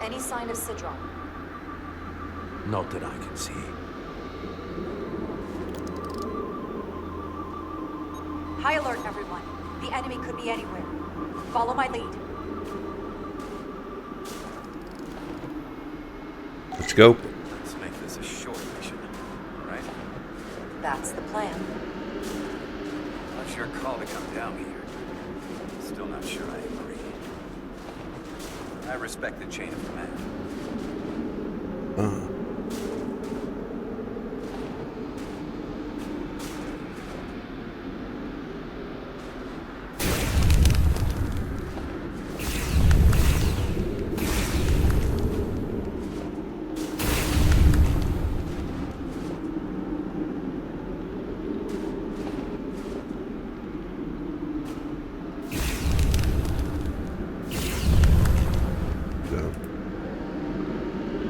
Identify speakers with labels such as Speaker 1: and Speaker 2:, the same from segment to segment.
Speaker 1: Any sign of Sidron?
Speaker 2: Not that I can see.
Speaker 1: High alert, everyone. The enemy could be anywhere. Follow my lead.
Speaker 3: Let's go.
Speaker 4: Let's make this a short mission, right?
Speaker 1: That's the plan.
Speaker 4: Not your call to come down here. Still not sure I agree. I respect the chain of command.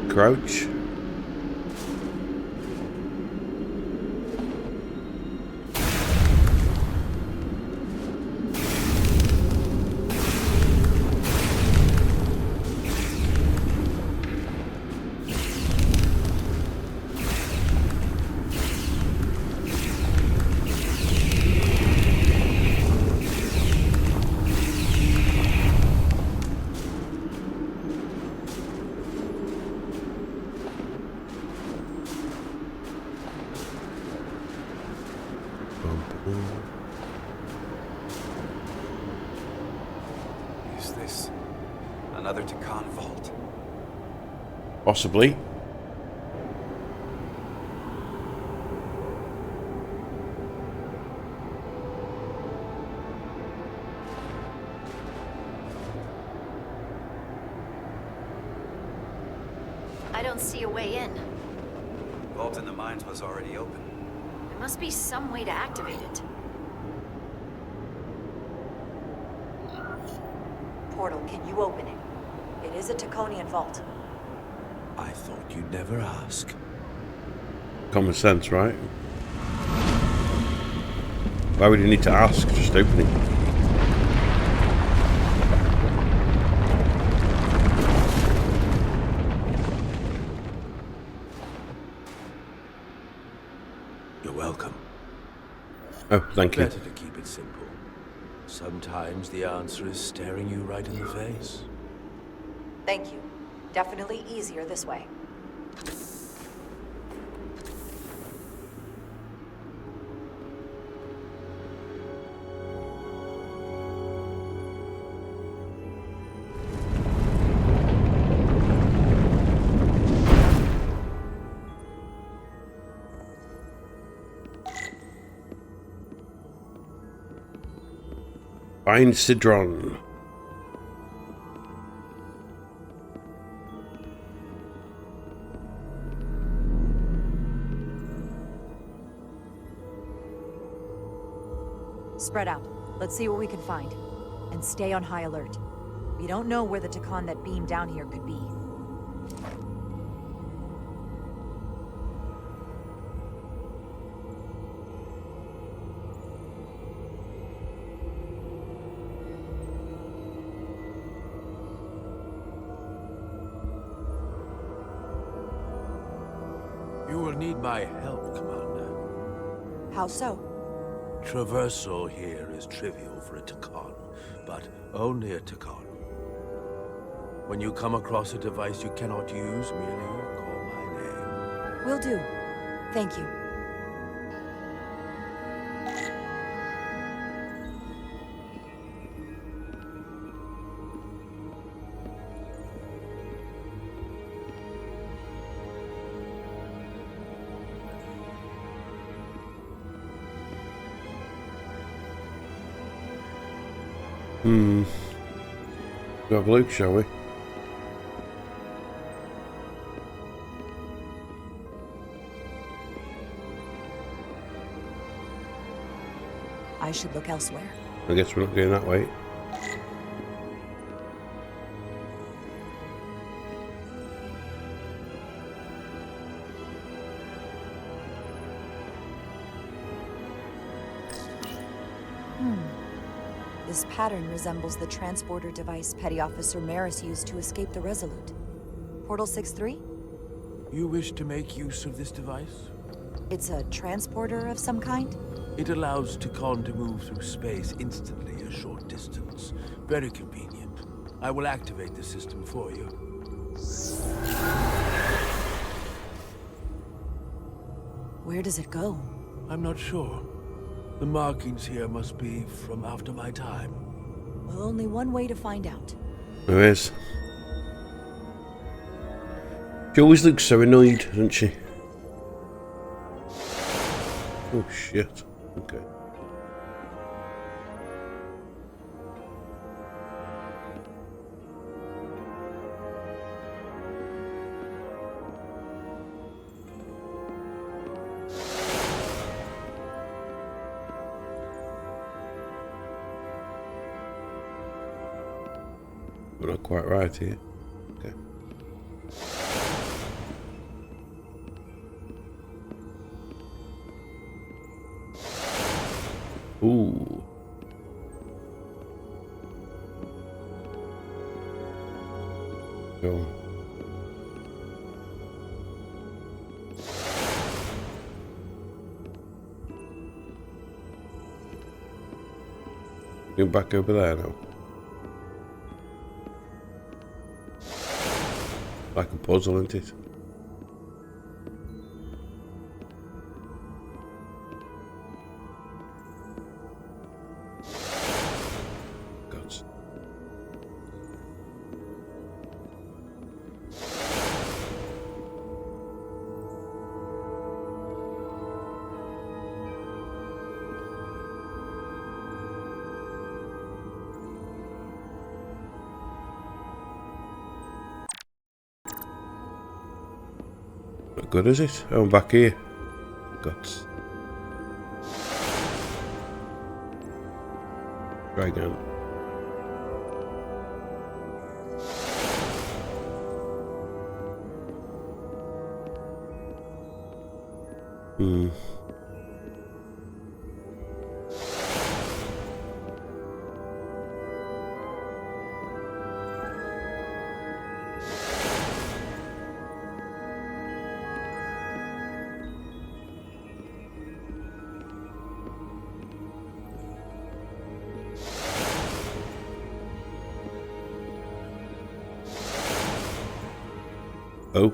Speaker 3: Crouch.
Speaker 4: Is this another Takan vault?
Speaker 3: Possibly.
Speaker 5: I don't see a way in.
Speaker 4: Vault in the mines was already open.
Speaker 5: There must be some way to activate it.
Speaker 1: Portal, can you open it? It is a Taconian vault.
Speaker 2: I thought you'd never ask.
Speaker 3: Common sense, right? Why would you need to ask? Just open it.
Speaker 2: You're welcome.
Speaker 3: Oh, thank you.
Speaker 2: Better to keep it simple. Sometimes the answer is staring you right in the face.
Speaker 1: Thank you. Definitely easier this way.
Speaker 3: Find Sidron.
Speaker 1: Spread out. Let's see what we can find. And stay on high alert. We don't know where the Takan that beamed down here could be.
Speaker 2: You will need my help, Commander.
Speaker 1: How so?
Speaker 2: Traversal here is trivial for a Takan, but only a Takan. When you come across a device you cannot use, merely call my name.
Speaker 1: Will do. Thank you.
Speaker 3: Go have a look, shall we?
Speaker 1: I should look elsewhere.
Speaker 3: I guess we're not going that way.
Speaker 1: This pattern resembles the transporter device Petty Officer Maris used to escape the Resolute. Portal 6-3?
Speaker 2: You wish to make use of this device?
Speaker 1: It's a transporter of some kind?
Speaker 2: It allows Takon to move through space instantly a short distance. Very convenient. I will activate the system for you.
Speaker 1: Where does it go?
Speaker 2: I'm not sure. The markings here must be from after my time.
Speaker 1: Well, only one way to find out.
Speaker 3: There is. She always looks so annoyed, doesn't she? Oh shit. Okay. We're not quite right here. Okay. Ooh. Go. Go back over there now. Like a puzzle, isn't it? Gods. Not good, is it? Oh, I'm back here. Gods. Try again. Hmm. Oh.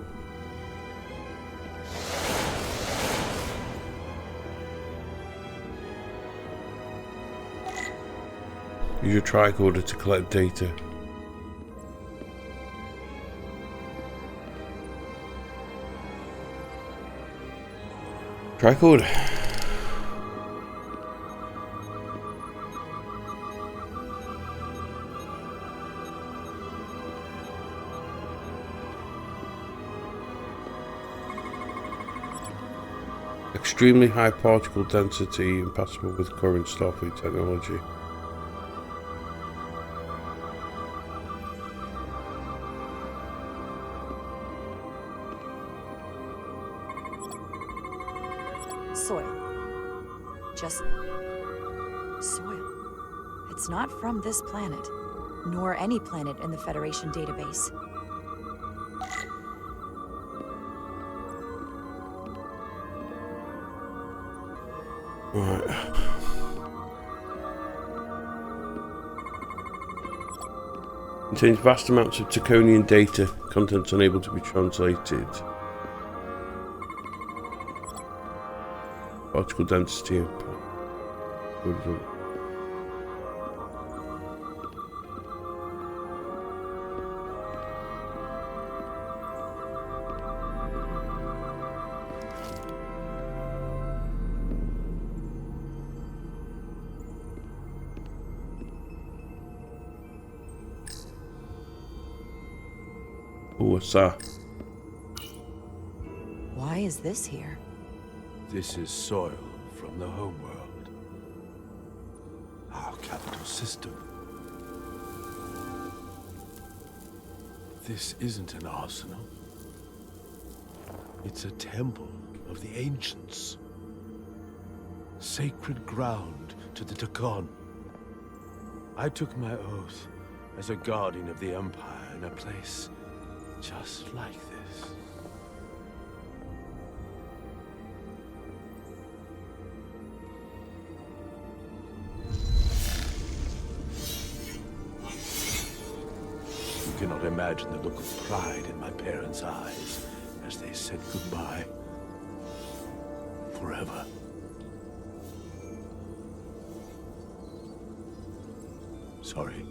Speaker 3: Use your tricorder to collect data. Tricorder. Extremely high particle density, incompatible with current Starfleet technology.
Speaker 1: Soil. Just soil. It's not from this planet, nor any planet in the Federation database.
Speaker 3: Right. Contains vast amounts of Taconian data, contents unable to be translated. Particle density input. Oh, what's that?
Speaker 1: Why is this here?
Speaker 2: This is soil from the homeworld. Our capital system. This isn't an arsenal. It's a temple of the ancients. Sacred ground to the Takon. I took my oath as a guardian of the Empire in a place Just like this. You cannot imagine the look of pride in my parents' eyes as they said goodbye. Forever. Sorry.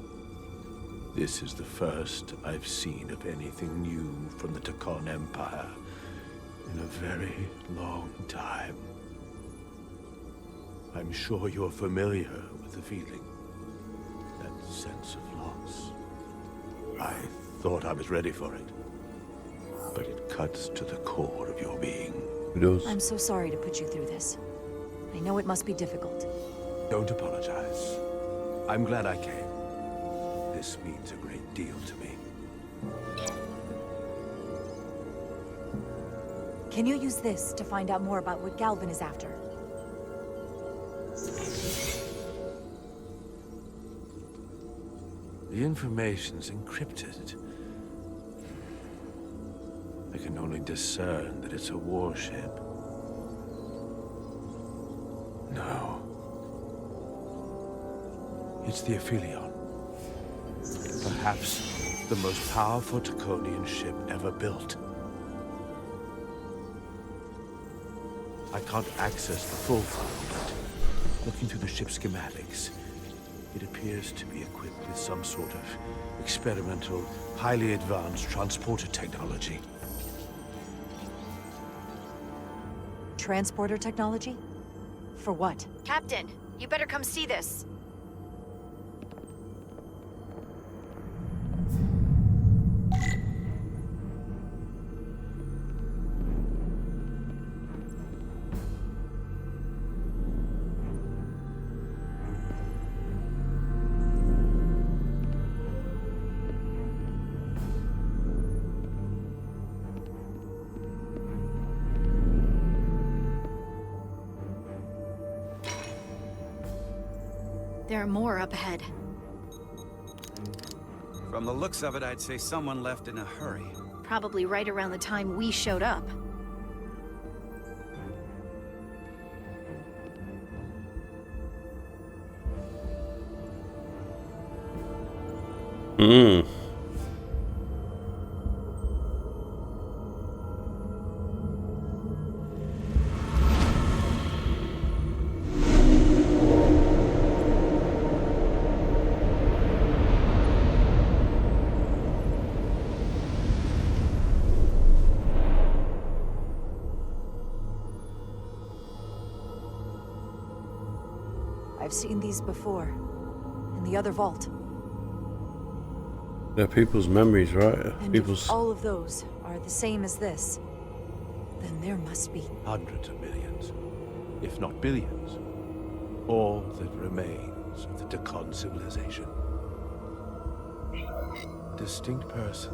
Speaker 2: This is the first I've seen of anything new from the Takon Empire in a very long time. I'm sure you're familiar with the feeling. That sense of loss. I thought I was ready for it. But it cuts to the core of your being.
Speaker 3: It does.
Speaker 1: I'm so sorry to put you through this. I know it must be difficult.
Speaker 2: Don't apologize. I'm glad I came. This means a great deal to me.
Speaker 1: Can you use this to find out more about what Galvin is after?
Speaker 2: The information's encrypted. I can only discern that it's a warship. No. It's the Aphelion. Perhaps the most powerful Takonian ship ever built. I can't access the full file, but looking through the ship's schematics, it appears to be equipped with some sort of experimental, highly advanced transporter technology.
Speaker 1: Transporter technology? For what?
Speaker 5: Captain, you better come see this. There are more up ahead.
Speaker 4: From the looks of it, I'd say someone left in a hurry.
Speaker 5: Probably right around the time we showed up.
Speaker 3: Hmm.
Speaker 1: I've seen these before. In the other vault.
Speaker 3: They're people's memories, right?
Speaker 1: And
Speaker 3: People's.
Speaker 1: if all of those are the same as this, then there must be.
Speaker 2: Hundreds of millions, if not billions. All that remains of the Takon civilization. A distinct person,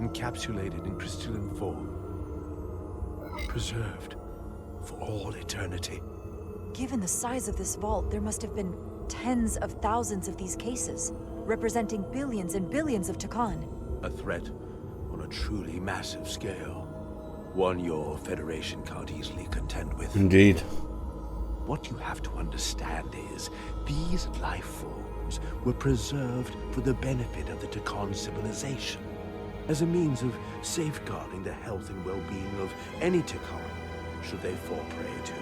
Speaker 2: encapsulated in crystalline form. Preserved for all eternity.
Speaker 1: Given the size of this vault, there must have been tens of thousands of these cases, representing billions and billions of Takon.
Speaker 2: A threat on a truly massive scale. One your Federation can't easily contend with.
Speaker 3: Indeed.
Speaker 2: What you have to understand is, these life forms were preserved for the benefit of the Takon civilization, as a means of safeguarding the health and well-being of any Takon, should they fall prey to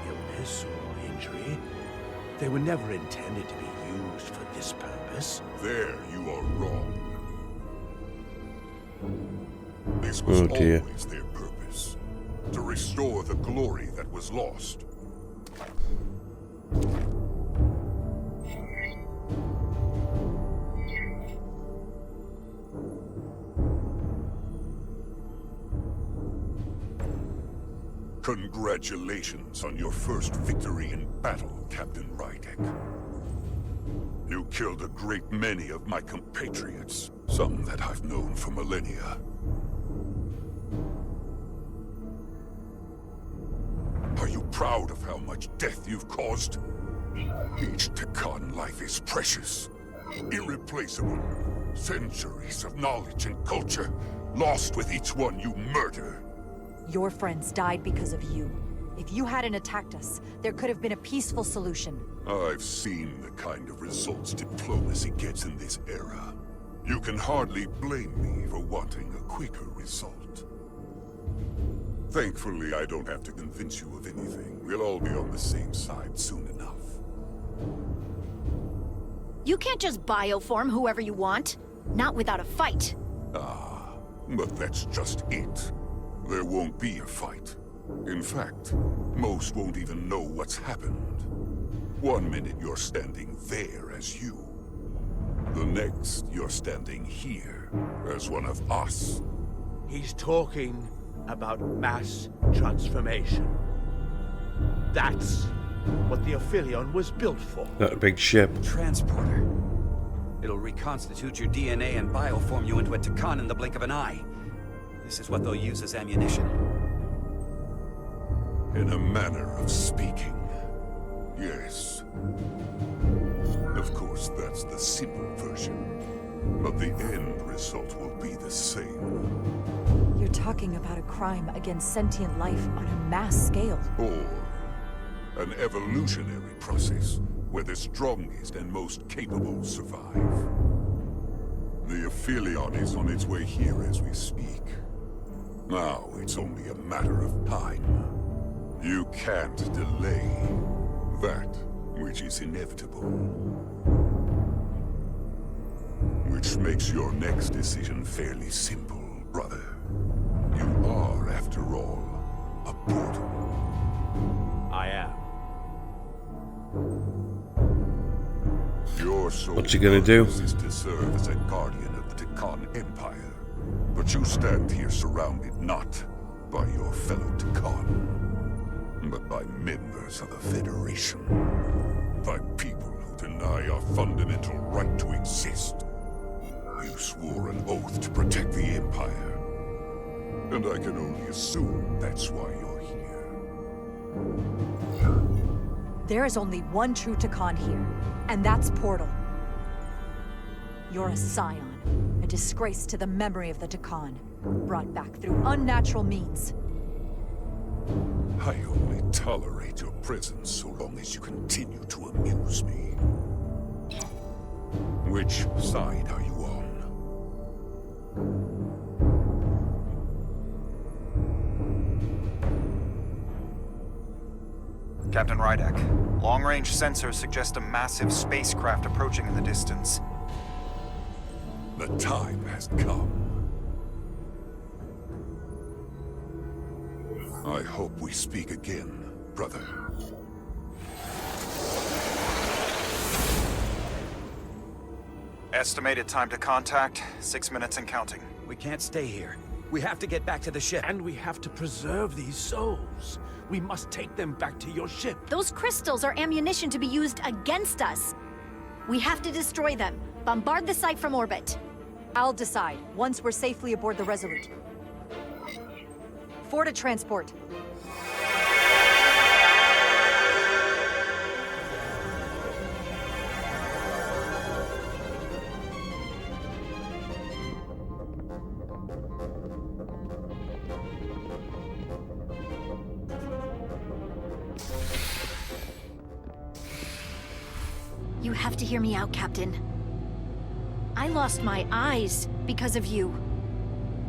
Speaker 2: illness or injury. They were never intended to be used for this purpose.
Speaker 6: There you are wrong. This was
Speaker 3: Oh, dear.
Speaker 6: always their purpose. To restore the glory that was lost. Congratulations on your first victory in battle, Captain Rydek. You killed a great many of my compatriots, some that I've known for millennia. Are you proud of how much death you've caused? Each Takon life is precious, irreplaceable. Centuries of knowledge and culture, lost with each one you murder.
Speaker 1: Your friends died because of you. If you hadn't attacked us, there could have been a peaceful solution.
Speaker 6: I've seen the kind of results diplomacy gets in this era. You can hardly blame me for wanting a quicker result. Thankfully, I don't have to convince you of anything. We'll all be on the same side soon enough.
Speaker 5: You can't just bioform whoever you want. Not without a fight.
Speaker 6: But that's just it. There won't be a fight. In fact, most won't even know what's happened. One minute you're standing there as you. The next, you're standing here as one of us.
Speaker 2: He's talking about mass transformation. That's what the Aphelion was built for.
Speaker 3: That big ship.
Speaker 4: Transporter. It'll reconstitute your DNA and bioform you into a Takan in the blink of an eye. This is what they'll use as ammunition.
Speaker 6: In a manner of speaking, yes. Of course, that's the simple version. But the end result will be the same.
Speaker 1: You're talking about a crime against sentient life on a mass scale.
Speaker 6: Or an evolutionary process where the strongest and most capable survive. The Aphelion is on its way here as we speak. Now it's only a matter of time. You can't delay that which is inevitable. Which makes your next decision fairly simple, brother. You are, after all, a portal.
Speaker 2: I am.
Speaker 6: Your sole
Speaker 3: What's he gonna do?
Speaker 6: purpose is to serve as a guardian of the Takan Empire. But you stand here surrounded not by your fellow Takan, but by members of the Federation. By people who deny our fundamental right to exist. You swore an oath to protect the Empire. And I can only assume that's why you're here.
Speaker 1: There is only one true Takan here, and that's Portal. You're a scion, a disgrace to the memory of the Takan, brought back through unnatural means.
Speaker 6: I only tolerate your presence so long as you continue to amuse me. Which side are you on?
Speaker 7: Captain Rydek, long-range sensors suggest a massive spacecraft approaching in the distance.
Speaker 6: The time has come. I hope we speak again, brother.
Speaker 7: Estimated time to contact, 6 minutes and counting.
Speaker 4: We can't stay here. We have to get back to the ship.
Speaker 2: And we have to preserve these souls. We must take them back to your ship.
Speaker 5: Those crystals are ammunition to be used against us. We have to destroy them. Bombard the site from orbit.
Speaker 1: I'll decide, once we're safely aboard the Resolute. For to transport.
Speaker 5: You have to hear me out, Captain. I lost my eyes because of you.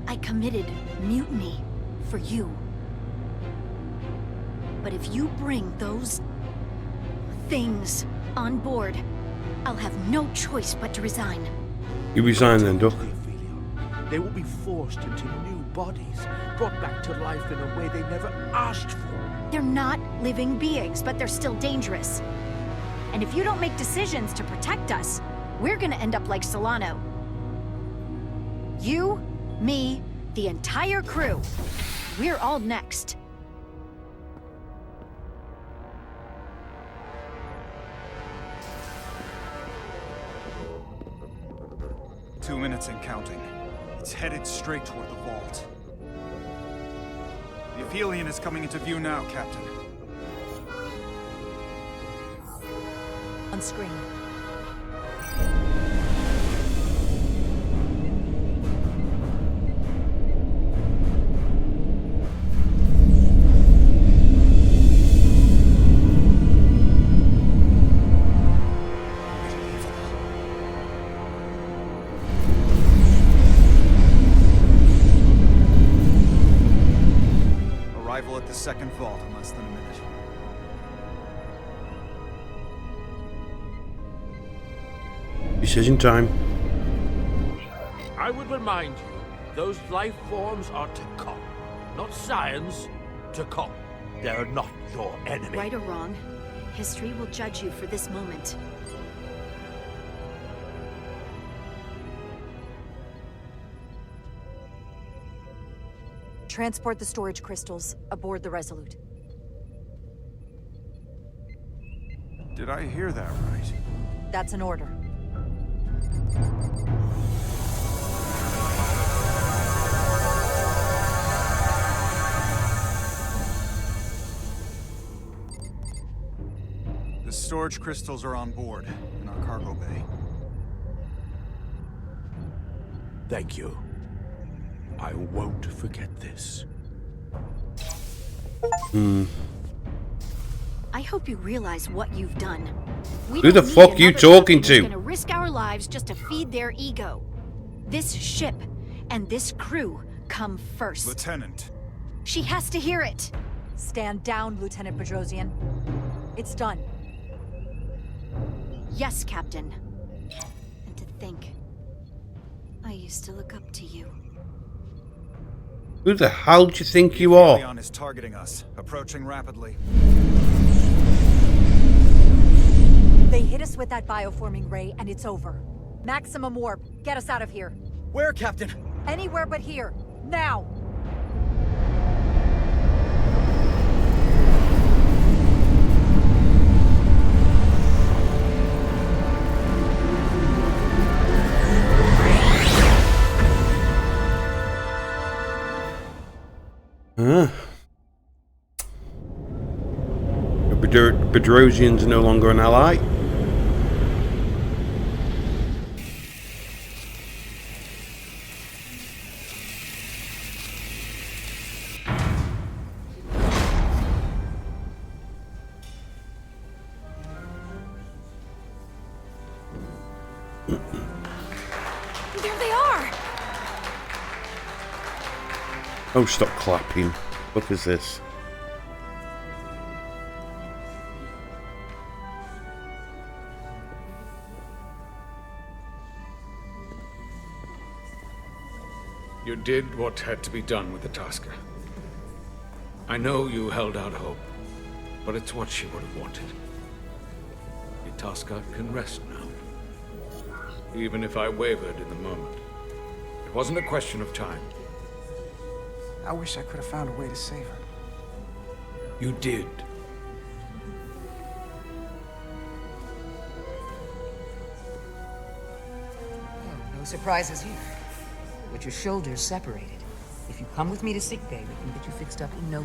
Speaker 5: I committed mutiny for you. But if you bring those things on board, I'll have no choice but to resign.
Speaker 3: You resign then, Duck.
Speaker 2: The Aphelion. They will be forced into new bodies, brought back to life in a way they never asked for.
Speaker 5: They're not living beings, but they're still dangerous. And if you don't make decisions to protect us, we're gonna end up like Solano. You, me, the entire crew. We're all next.
Speaker 7: Two minutes and counting. It's headed straight toward the vault. The Aphelion is coming into view now, Captain.
Speaker 1: On screen.
Speaker 7: second vault in less than a minute.
Speaker 3: Decision time.
Speaker 2: I would remind you, those life forms are Takon, not science. Takon. They're not your enemy.
Speaker 5: Right or wrong, history will judge you for this moment.
Speaker 1: Transport the storage crystals aboard the Resolute.
Speaker 7: Did I hear that right?
Speaker 1: That's an order.
Speaker 7: The storage crystals are on board in our cargo bay.
Speaker 2: Thank you. I won't forget this.
Speaker 5: I hope you realize what you've done. We
Speaker 3: Who the
Speaker 5: don't need
Speaker 3: fuck you
Speaker 5: another
Speaker 3: talking
Speaker 5: company
Speaker 3: to?
Speaker 5: who's gonna risk our lives just to feed their ego. This ship and this crew come first.
Speaker 7: Lieutenant.
Speaker 5: She has to hear it.
Speaker 1: Stand down, Lieutenant Bedrosian. It's done.
Speaker 5: Yes, Captain. And to think, I used to look up to you.
Speaker 3: Who the hell do you think you are?
Speaker 7: Leon is targeting us, approaching rapidly.
Speaker 1: They hit us with that bioforming ray, and it's over. Maximum warp. Get us out of here.
Speaker 8: Where, Captain?
Speaker 1: Anywhere but here. Now!
Speaker 3: Huh. The Bedrosians are no longer an ally.
Speaker 5: There they are!
Speaker 3: Oh, stop clapping. What is this?
Speaker 9: You did what had to be done with the Tasker. I know you held out hope, but it's what she would have wanted. The Tasker can rest now. Even if I wavered in the moment. It wasn't a question of time.
Speaker 8: I wish I could have found a way to save her.
Speaker 9: You did.
Speaker 10: Oh, no surprises here. But your shoulder's separated. If you come with me to sickbay, we can get you fixed up in no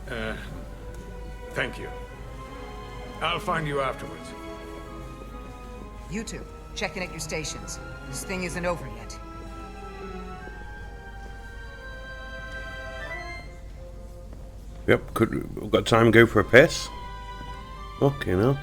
Speaker 10: time.
Speaker 9: Thank you. I'll find you afterwards.
Speaker 10: You two, check in at your stations. This thing isn't over yet.
Speaker 3: Yep, we've got time to go for a piss. Okay, now.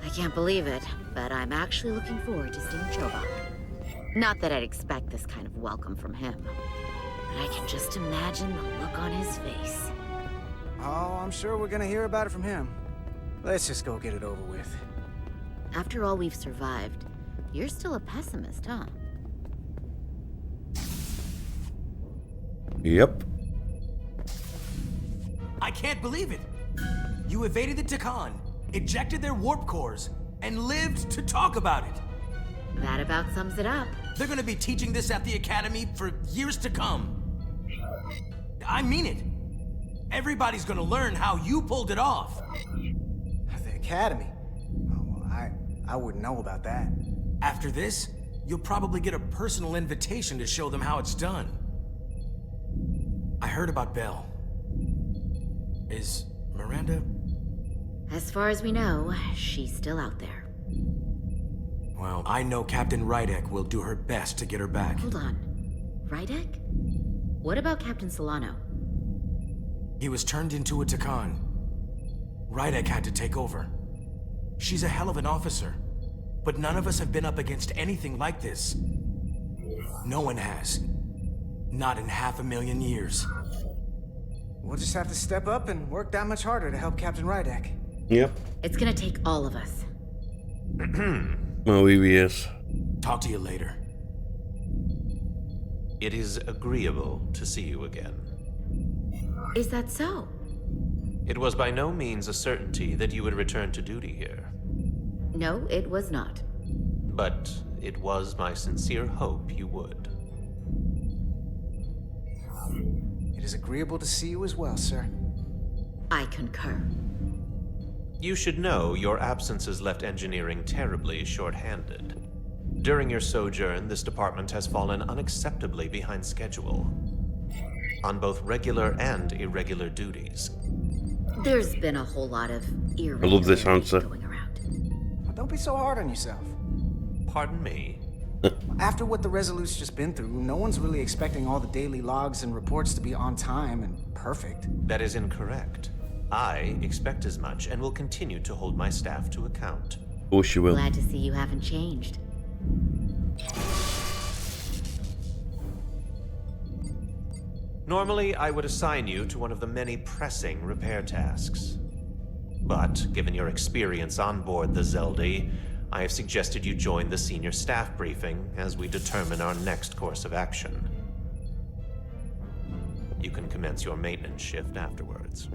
Speaker 11: I can't believe it, but I'm actually looking forward to seeing Chobok. Not that I'd expect this kind of welcome from him, but I can just imagine the look on his face.
Speaker 8: Oh, I'm sure we're gonna hear about it from him. Let's just go get it over with.
Speaker 11: After all we've survived, you're still a pessimist, huh?
Speaker 3: Yep.
Speaker 8: I can't believe it! You evaded the Takon, ejected their warp cores, and lived to talk about it!
Speaker 11: That about sums it up.
Speaker 8: They're gonna be teaching this at the Academy for years to come. I mean it. Everybody's gonna learn how you pulled it off. The Academy? Oh, well, I wouldn't know about that. After this, you'll probably get a personal invitation to show them how it's done. I heard about Belle. Is Miranda?
Speaker 11: As far as we know, she's still out there.
Speaker 8: Well, I know Captain Rydek will do her best to get her back.
Speaker 11: Hold on. Rydek? What about Captain Solano?
Speaker 8: He was turned into a Takon. Rydek had to take over. She's a hell of an officer. But none of us have been up against anything like this. No one has. Not in 500,000 years.
Speaker 12: We'll just have to step up and work that much harder to help Captain Rydek.
Speaker 3: Yep.
Speaker 11: It's gonna take all of us.
Speaker 3: Oh, he is.
Speaker 8: Talk to you later.
Speaker 13: It is agreeable to see you again.
Speaker 11: Is that so?
Speaker 13: It was by no means a certainty that you would return to duty here.
Speaker 11: No, it was not.
Speaker 13: But it was my sincere hope you would.
Speaker 12: It is agreeable to see you as well, sir.
Speaker 11: I concur.
Speaker 13: You should know your absences left engineering terribly short-handed. During your sojourn, this department has fallen unacceptably behind schedule. On both regular and irregular duties.
Speaker 11: There's been a whole lot of
Speaker 3: I love this answer.
Speaker 11: going around.
Speaker 12: Well, don't be so hard on yourself.
Speaker 13: Pardon me?
Speaker 12: After what the Resolute's just been through, no one's really expecting all the daily logs and reports to be on time and perfect.
Speaker 13: That is incorrect. I expect as much and will continue to hold my staff to account.
Speaker 3: Of course you will.
Speaker 11: Glad to see you haven't changed.
Speaker 13: Normally, I would assign you to one of the many pressing repair tasks. But, given your experience on board the Zelda, I have suggested you join the senior staff briefing as we determine our next course of action. You can commence your maintenance shift afterwards.